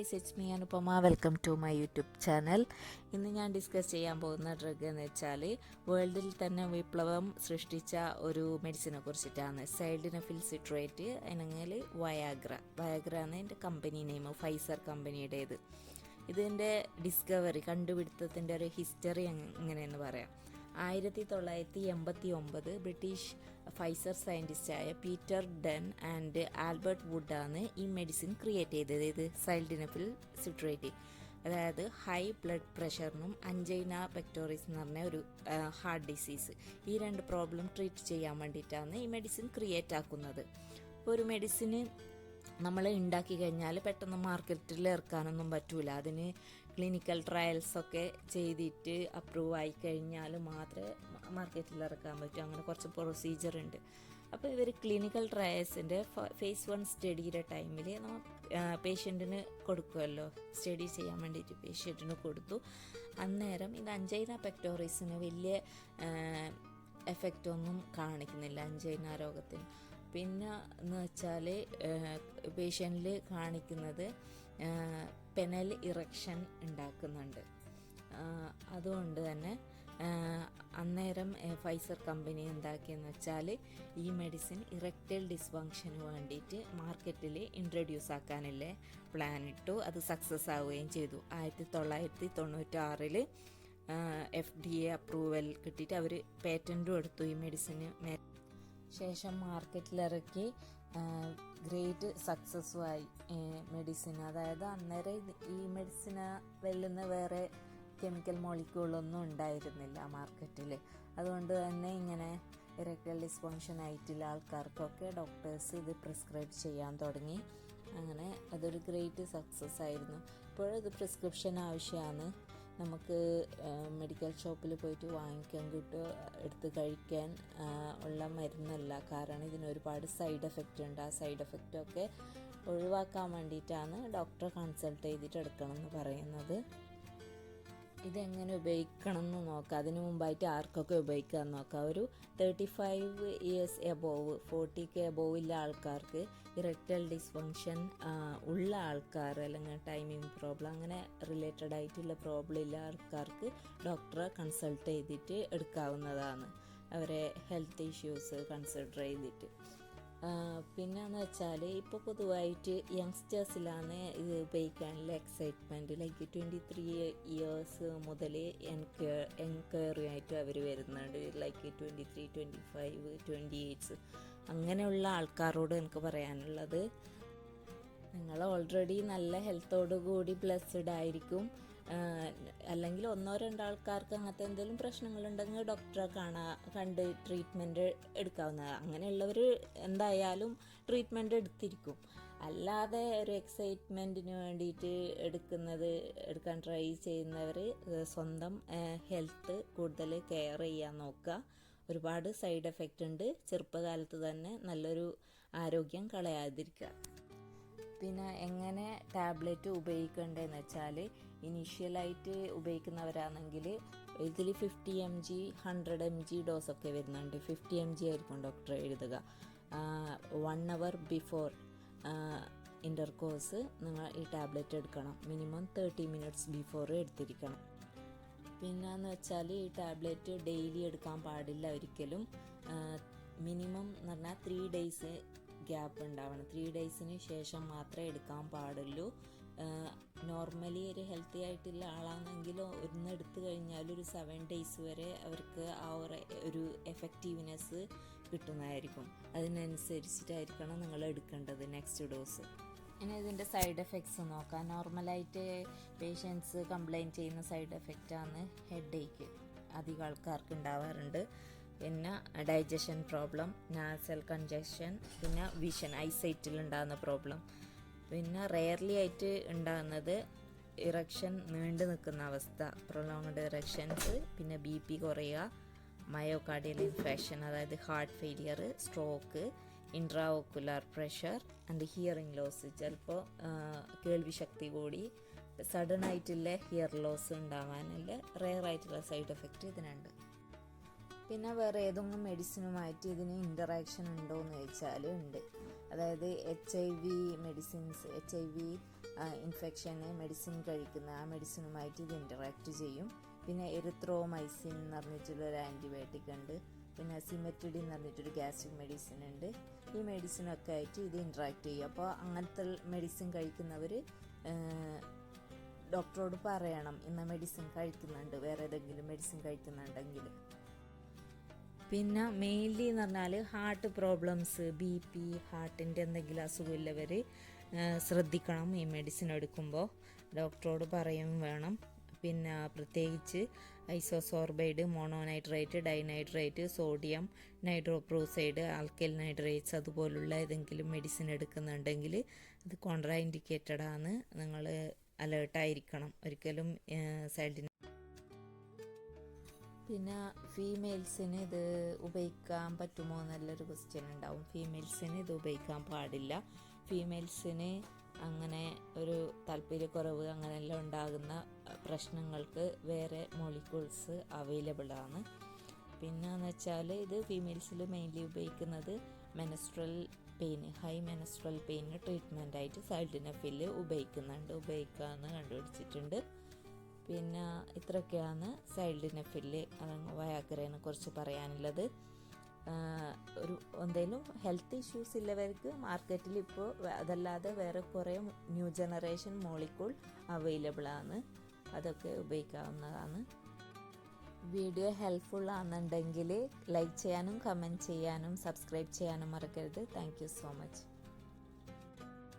Guys, it's me Anupama. Welcome to my YouTube channel. ഇന്ന് ഞാൻ discuss ചെയ്യാൻ പോകുന്ന ഡ്രഗ് എന്ന് വെച്ചാൽ വേൾഡിൽ തന്നെ വിപ്ലവം സൃഷ്ടിച്ച ഒരു മെഡിസിനെ കുറിച്ചിട്ടാണ്. സൈഡിനഫിൽ സിട്രേറ്റ്, അല്ലെങ്കിൽ വയാഗ്ര ആണ് എൻ്റെ കമ്പനി നെയിം, ഫൈസർ കമ്പനിയുടേത്. ഇതിൻ്റെ കണ്ടുപിടുത്തത്തിൻ്റെ ഒരു ഹിസ്റ്ററി എങ്ങനെയെന്ന് പറയാം. 1989 ബ്രിട്ടീഷ് ഫൈസർ സയൻറ്റിസ്റ്റായ പീറ്റർ ഡൺ ആൻഡ് ആൽബർട്ട് വുഡാണ് ഈ മെഡിസിൻ ക്രിയേറ്റ് ചെയ്തത്. ഇത് സൈൽഡിനഫിൽ സിട്രേറ്റ്, അതായത് ഹൈ ബ്ലഡ് പ്രഷറിനും അഞ്ചൈന പെക്ടോറിസ് എന്ന് പറഞ്ഞ ഒരു ഹാർട്ട് ഡിസീസ്, ഈ രണ്ട് പ്രോബ്ലം ട്രീറ്റ് ചെയ്യാൻ വേണ്ടിയിട്ടാണ് ഈ മെഡിസിൻ ക്രിയേറ്റ് ആക്കുന്നത്. ഇപ്പോൾ ഒരു മെഡിസിന് നമ്മൾ ഉണ്ടാക്കി കഴിഞ്ഞാൽ പെട്ടെന്ന് മാർക്കറ്റിൽ ഇറക്കാനൊന്നും പറ്റൂല. അതിന് ക്ലിനിക്കൽ ട്രയൽസൊക്കെ ചെയ്തിട്ട് അപ്രൂവ് ആയി കഴിഞ്ഞാൽ മാത്രമേ മാർക്കറ്റിൽ ഇറക്കാൻ പറ്റൂ. അങ്ങനെ കുറച്ച് പ്രൊസീജിയർ ഉണ്ട്. അപ്പോൾ ഇവർ ക്ലിനിക്കൽ ട്രയൽസിൻ്റെ ഫേസ് 1 സ്റ്റഡിയുടെ ടൈമിൽ പേഷ്യൻറ്റിന് കൊടുക്കുമല്ലോ, സ്റ്റഡി ചെയ്യാൻ വേണ്ടിയിട്ട് പേഷ്യൻറ്റിന് കൊടുത്തു. അന്നേരം ഇത് അഞ്ചൈന പെക്ടോറിസിന് വലിയ എഫക്റ്റ് ഒന്നും കാണിക്കുന്നില്ല, അഞ്ചൈന രോഗത്തിന്. പിന്നെ എന്ന് വെച്ചാൽ പേഷ്യൻറ്റിൽ കാണിക്കുന്നത് പെനൽ ഇറക്ഷൻ ഉണ്ടാക്കുന്നുണ്ട്. അതുകൊണ്ട് തന്നെ അന്നേരം ഫൈസർ കമ്പനി എന്താക്കിയെന്ന് വെച്ചാൽ ഈ മെഡിസിൻ ഇറക്റ്റൈൽ ഡിസ്ഫങ്ഷന് വേണ്ടിയിട്ട് മാർക്കറ്റിൽ ഇൻട്രൊഡ്യൂസ് ആക്കാനുള്ള പ്ലാൻ ഇട്ടു. അത് സക്സസ് ആവുകയും ചെയ്തു. 1996 FDA അപ്രൂവൽ കിട്ടിയിട്ട് അവർ പേറ്റൻറ്റും എടുത്തു ഈ മെഡിസിന്. ശേഷം മാർക്കറ്റിലിറക്കി ഗ്രേറ്റ് സക്സസ്സുമായി മെഡിസിൻ. അതായത് അന്നേരം ഈ മെഡിസിന് വെല്ലുന്ന വേറെ കെമിക്കൽ മോളിക്യൂളൊന്നും ഉണ്ടായിരുന്നില്ല മാർക്കറ്റിൽ. അതുകൊണ്ട് തന്നെ ഇങ്ങനെ ഇറക്ടൈൽ ഡിസ്ഫങ്ഷൻ ആയിട്ടുള്ള ആൾക്കാർക്കൊക്കെ ഡോക്ടേഴ്സ് ഇത് പ്രിസ്ക്രൈബ് ചെയ്യാൻ തുടങ്ങി. അങ്ങനെ അതൊരു ഗ്രേറ്റ് സക്സസ് ആയിരുന്നു. ഇപ്പോഴത് പ്രിസ്ക്രിപ്ഷൻ ആവശ്യമാണ്. നമുക്ക് മെഡിക്കൽ ഷോപ്പിൽ പോയിട്ട് വാങ്ങിക്കാൻ കിട്ടുമോ, എടുത്ത് കഴിക്കാൻ ഉള്ള മരുന്നല്ല. കാരണം ഇതിന് ഒരുപാട് സൈഡ് എഫക്റ്റ് ഉണ്ട്. ആ സൈഡ് എഫക്റ്റൊക്കെ ഒഴിവാക്കാൻ വേണ്ടിയിട്ടാണ് ഡോക്ടറെ കൺസൾട്ട് ചെയ്തിട്ട് എടുക്കണം എന്ന് പറയുന്നത്. ഇതെങ്ങനെ ഉപയോഗിക്കണം എന്ന് നോക്കാം. അതിന് മുമ്പായിട്ട് ആർക്കൊക്കെ ഉപയോഗിക്കാൻ നോക്കാം. ഒരു 35 years എബോവ്, 40 എബോവ് ഉള്ള ആൾക്കാർക്ക്, ഇറക്ടൈൽ ഡിസ്ഫങ്ഷൻ ഉള്ള ആൾക്കാർ, അല്ലെങ്കിൽ ടൈമിങ് പ്രോബ്ലം അങ്ങനെ റിലേറ്റഡ് ആയിട്ടുള്ള പ്രോബ്ലം ഉള്ള ആൾക്കാർക്ക് ഡോക്ടറെ കൺസൾട്ട് ചെയ്തിട്ട് എടുക്കാവുന്നതാണ്, അവരെ ഹെൽത്ത് ഇഷ്യൂസ് കൺസിഡർ ചെയ്തിട്ട്. പിന്നെയെന്ന് വെച്ചാൽ ഇപ്പോൾ പൊതുവായിട്ട് യങ്സ്റ്റേഴ്സിലാണ് ഇത് ഉപയോഗിക്കാനുള്ള എക്സൈറ്റ്മെൻറ്റ്. ലൈക്ക് 23 years മുതൽ എൻക്വയറി ആയിട്ട് അവർ വരുന്നുണ്ട്. ലൈക്ക് 23, 25, 28 അങ്ങനെയുള്ള ആൾക്കാരോട് എനിക്ക് പറയാനുള്ളത്, നിങ്ങൾ ഓൾറെഡി നല്ല ഹെൽത്തോടു കൂടി ബ്ലെസ്ഡ് ആയിരിക്കും. അല്ലെങ്കിൽ 1-2 ആൾക്കാർക്ക് അങ്ങനത്തെ എന്തെങ്കിലും പ്രശ്നങ്ങളുണ്ടെങ്കിൽ ഡോക്ടറെ കണ്ട് ട്രീറ്റ്മെൻറ്റ് എടുക്കാവുന്നതാണ്. അങ്ങനെയുള്ളവർ എന്തായാലും ട്രീറ്റ്മെൻറ്റ് എടുത്തിരിക്കും. അല്ലാതെ ഒരു എക്സൈറ്റ്മെൻറ്റിന് വേണ്ടിയിട്ട് എടുക്കാൻ ട്രൈ ചെയ്യുന്നവർ സ്വന്തം ഹെൽത്ത് കൂടുതൽ കെയർ ചെയ്യാൻ നോക്കുക. ഒരുപാട് സൈഡ് എഫക്റ്റ് ഉണ്ട്. ചെറുപ്പകാലത്ത് തന്നെ നല്ലൊരു ആരോഗ്യം കളയാതിരിക്കുക. പിന്നെ എങ്ങനെ ടാബ്ലറ്റ് ഉപയോഗിക്കേണ്ടതെന്ന് വെച്ചാൽ, ഇനീഷ്യലായിട്ട് ഉപയോഗിക്കുന്നവരാണെങ്കിൽ ഇതിൽ 50 mg 100 mg ഡോസൊക്കെ വരുന്നുണ്ട്. 50 mg ആയിരിക്കും ഡോക്ടർ എഴുതുക. 1 hour ബിഫോർ ഇൻ്റർകോഴ്സ് നിങ്ങൾ ഈ ടാബ്ലറ്റ് എടുക്കണം. മിനിമം 30 minutes ബിഫോർ എടുത്തിരിക്കണം. പിന്നെയെന്ന് വെച്ചാൽ ഈ ടാബ്ലറ്റ് ഡെയിലി എടുക്കാൻ പാടില്ല ഒരിക്കലും. മിനിമം എന്ന് പറഞ്ഞാൽ 3 days ഗ്യാപ്പ് ഉണ്ടാവണം. 3 daysന് ശേഷം മാത്രമേ എടുക്കാൻ പാടുള്ളൂ. നോർമലി ഒരു ഹെൽത്തി ആയിട്ടുള്ള ആളാണെങ്കിലോ ഒന്ന് എടുത്തു കഴിഞ്ഞാൽ ഒരു 7 days വരെ അവർക്ക് ആ ഒരു എഫക്റ്റീവ്നെസ് കിട്ടുന്നതായിരിക്കും. അതിനനുസരിച്ചിട്ടായിരിക്കണം നിങ്ങൾ എടുക്കേണ്ടത് നെക്സ്റ്റ് ഡോസ്. ഇനി ഇതിൻ്റെ സൈഡ് എഫക്ട്സ് നോക്കാം. നോർമലായിട്ട് പേഷ്യൻസ് കംപ്ലൈൻറ്റ് ചെയ്യുന്ന സൈഡ് എഫക്റ്റാണ് ഹെഡ് ഏക്ക്, അധികം ആൾക്കാർക്ക് ഉണ്ടാവാറുണ്ട്. പിന്നെ ഡൈജഷൻ പ്രോബ്ലം, നാസൽ കൺജഷൻ, പിന്നെ വിഷൻ, ഐസൈറ്റിൽ ഉണ്ടാകുന്ന പ്രോബ്ലം. പിന്നെ റെയർലി ആയിട്ട് ഉണ്ടാകുന്നത് ഇറക്ഷൻ നീണ്ടു നിൽക്കുന്ന അവസ്ഥ, പ്രൊലോങ്ഡ് ഇറക്ഷൻസ്, പിന്നെ BP കുറയുക, മയോകാർഡിയൽ ഇൻഫെക്ഷൻ, അതായത് heart failure, stroke, intraocular pressure and hearing loss. ചിലപ്പോൾ കേൾവി ശക്തി കൂടി സഡൻ ആയിട്ടുള്ള ഹിയർ ലോസ് ഉണ്ടാവാനുള്ള റെയർ ആയിട്ടുള്ള സൈഡ് എഫക്റ്റ് ഇതിനുണ്ട്. പിന്നെ വേറെ ഏതെങ്കിലും മെഡിസിനുമായിട്ട് ഇതിന് ഇൻ്ററാക്ഷൻ ഉണ്ടോ എന്ന് ചോദിച്ചാൽ ഉണ്ട്. അതായത് HIV മെഡിസിൻസ്, HIV ഇൻഫെക്ഷന് മെഡിസിൻ കഴിക്കുന്ന ആ മെഡിസിനുമായിട്ട് ഇത് ഇൻറ്ററാക്ട് ചെയ്യും. പിന്നെ എറിത്രോമൈസിൻ എന്ന് പറഞ്ഞിട്ടുള്ളൊരു ആൻറ്റിബയോട്ടിക് ഉണ്ട്. പിന്നെ സിമെറ്റിഡിൻ എന്ന് പറഞ്ഞിട്ടൊരു ഗ്യാസ്ട്രിക് മെഡിസിൻ ഉണ്ട്. ഈ മെഡിസിനൊക്കെ ആയിട്ട് ഇത് ഇൻറ്ററാക്ട് ചെയ്യും. അപ്പോൾ അങ്ങനത്തെ മെഡിസിൻ കഴിക്കുന്നവർ ഡോക്ടറോട് പറയണം ഇന്ന മെഡിസിൻ കഴിക്കുന്നുണ്ട്, വേറെ ഏതെങ്കിലും മെഡിസിൻ കഴിക്കുന്നുണ്ടെങ്കിൽ. പിന്നെ മെയിൻലി എന്ന് പറഞ്ഞാൽ ഹാർട്ട് പ്രോബ്ലംസ്, BP, ഹാർട്ടിൻ്റെ എന്തെങ്കിലും അസുഖമില്ലവർ ശ്രദ്ധിക്കണം ഈ മെഡിസിൻ എടുക്കുമ്പോൾ, ഡോക്ടറോട് പറയും വേണം. പിന്നെ പ്രത്യേകിച്ച് ഐസോസോർബൈഡ്, മോണോനൈട്രേറ്റ്, ഡൈനൈട്രേറ്റ്, സോഡിയം നൈട്രോപ്രോസൈഡ്, ആൽക്കൈൽ നൈട്രേറ്റ്സ് അതുപോലുള്ള ഏതെങ്കിലും മെഡിസിൻ എടുക്കുന്നുണ്ടെങ്കിൽ അത് കോൺട്രാ ഇൻഡിക്കേറ്റഡ് ആണ്. നിങ്ങൾ അലേർട്ടായിരിക്കണം, ഒരിക്കലും സൈഡിന്. പിന്നെ ഫീമെയിൽസിന് ഇത് ഉപയോഗിക്കാൻ പറ്റുമോ എന്നുള്ളൊരു ക്വസ്റ്റ്യൻ ഉണ്ടാവും. ഫീമെയിൽസിന് ഇത് ഉപയോഗിക്കാൻ പാടില്ല. ഫീമെയിൽസിന് അങ്ങനെ ഒരു താല്പര്യക്കുറവ് അങ്ങനെയെല്ലാം ഉണ്ടാകുന്ന പ്രശ്നങ്ങൾക്ക് വേറെ മോളിക്യൂൾസ് അവൈലബിൾ ആണ്. പിന്നെയെന്ന് വെച്ചാൽ ഇത് ഫീമെയിൽസിൽ മെയിൻലി ഉപയോഗിക്കുന്നത് menstrual pain, high menstrual pain treatment ആയിട്ട് സൈൽഡിനഫിൽ ഉപയോഗിക്കാമെന്ന് കണ്ടുപിടിച്ചിട്ടുണ്ട്. പിന്നെ ഇത്രയൊക്കെയാണ് സൈൽഡിനഫിൽ വയാഗ്രയെ കുറിച്ച് പറയാനുള്ളത്. എന്തെങ്കിലും ഹെൽത്ത് ഇഷ്യൂസ് ഉള്ളവർക്ക് മാർക്കറ്റിൽ ഇപ്പോൾ അതല്ലാതെ വേറെ കുറേ ന്യൂ ജനറേഷൻ മോളിക്യൂൾ അവൈലബിൾ ആണ്, അതൊക്കെ ഉപയോഗിക്കാവുന്നതാണ്. വീഡിയോ ഹെൽപ്ഫുൾ ആണെന്നുണ്ടെങ്കിൽ ലൈക്ക് ചെയ്യാനും കമൻറ്റ് ചെയ്യാനും സബ്സ്ക്രൈബ് ചെയ്യാനും മറക്കരുത്. Thank you so much.